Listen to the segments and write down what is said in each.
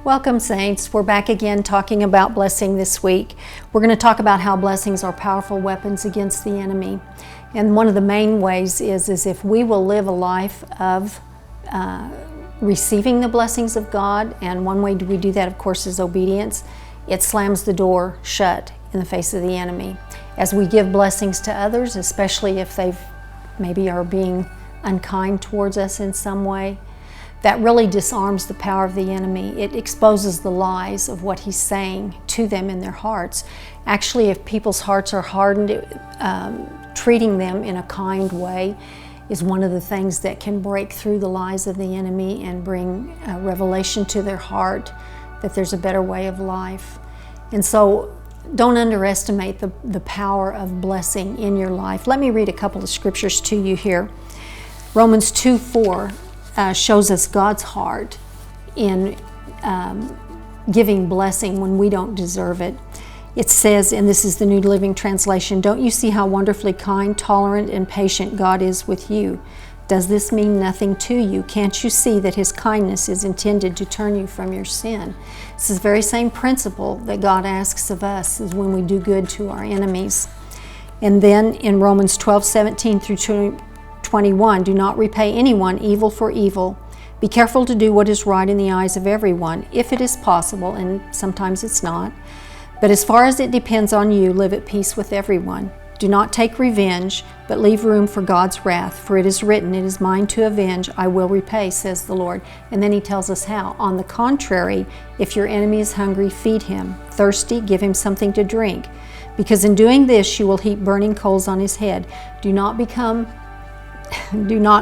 Welcome, Saints. We're back again talking about blessing this week. We're going to talk about how blessings are powerful weapons against the enemy. And one of the main ways is if we will live a life of receiving the blessings of God, and one way we do that, of course, is obedience. It slams the door shut in the face of the enemy. As we give blessings to others, especially if they've maybe are being unkind towards us in some way, that really disarms the power of the enemy. It exposes the lies of what he's saying to them in their hearts. Actually, if people's hearts are hardened, treating them in a kind way is one of the things that can break through the lies of the enemy and bring revelation to their heart that there's a better way of life. And so don't underestimate the power of blessing in your life. Let me read a couple of scriptures to you here. Romans 2:4 shows us God's heart in giving blessing when we don't deserve it. It says, and this is the New Living Translation, "Don't you see how wonderfully kind, tolerant, and patient God is with you? Does this mean nothing to you? Can't you see that His kindness is intended to turn you from your sin?" This is the very same principle that God asks of us is when we do good to our enemies. And then in Romans 12:17 through 21, "Do not repay anyone evil for evil. Be careful to do what is right in the eyes of everyone, if it is possible," and sometimes it's not. "But as far as it depends on you, live at peace with everyone. Do not take revenge, but leave room for God's wrath. For it is written, 'It is mine to avenge, I will repay,' says the Lord." And then he tells us how. "On the contrary, if your enemy is hungry, feed him. Thirsty, give him something to drink. Because in doing this, you will heap burning coals on his head. Do not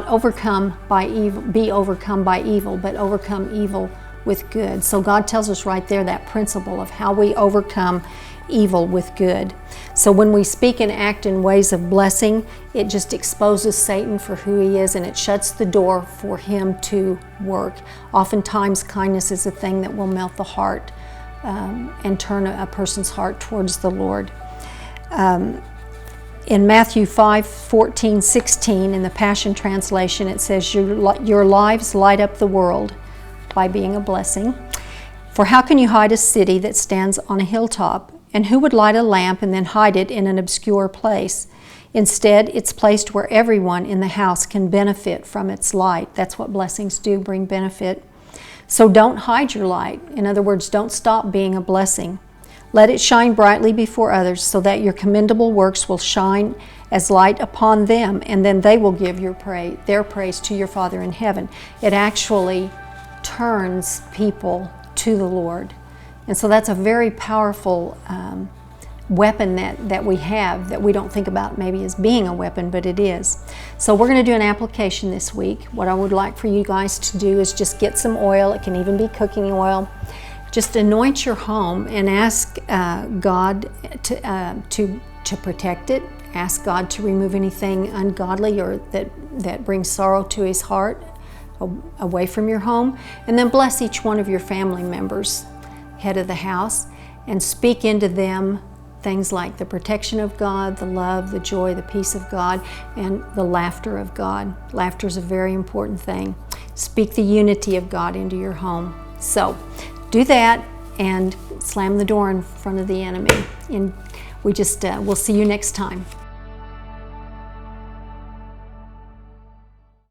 overcome by evil, be overcome by evil, but overcome evil with good." So God tells us right there that principle of how we overcome evil with good. So when we speak and act in ways of blessing, it just exposes Satan for who he is, and it shuts the door for him to work. Oftentimes, kindness is a thing that will melt the heart and turn a person's heart towards the Lord. In Matthew 5:14-16, in the Passion Translation, it says, "Your lives light up the world by being a blessing. For how can you hide a city that stands on a hilltop? And who would light a lamp and then hide it in an obscure place? Instead, it's placed where everyone in the house can benefit from its light." That's what blessings do, bring benefit. So don't hide your light. In other words, don't stop being a blessing. "Let it shine brightly before others, so that your commendable works will shine as light upon them, and then they will give their praise to your Father in heaven." It actually turns people to the Lord. And so that's a very powerful weapon that we have that we don't think about maybe as being a weapon, but it is. So we're going to do an application this week. What I would like for you guys to do is just get some oil. It can even be cooking oil. Just anoint your home and ask God to protect it. Ask God to remove anything ungodly or that brings sorrow to His heart away from your home. And then bless each one of your family members, head of the house, and speak into them things like the protection of God, the love, the joy, the peace of God, and the laughter of God. Laughter is a very important thing. Speak the unity of God into your home. So do that and slam the door in front of the enemy. And we'll see you next time.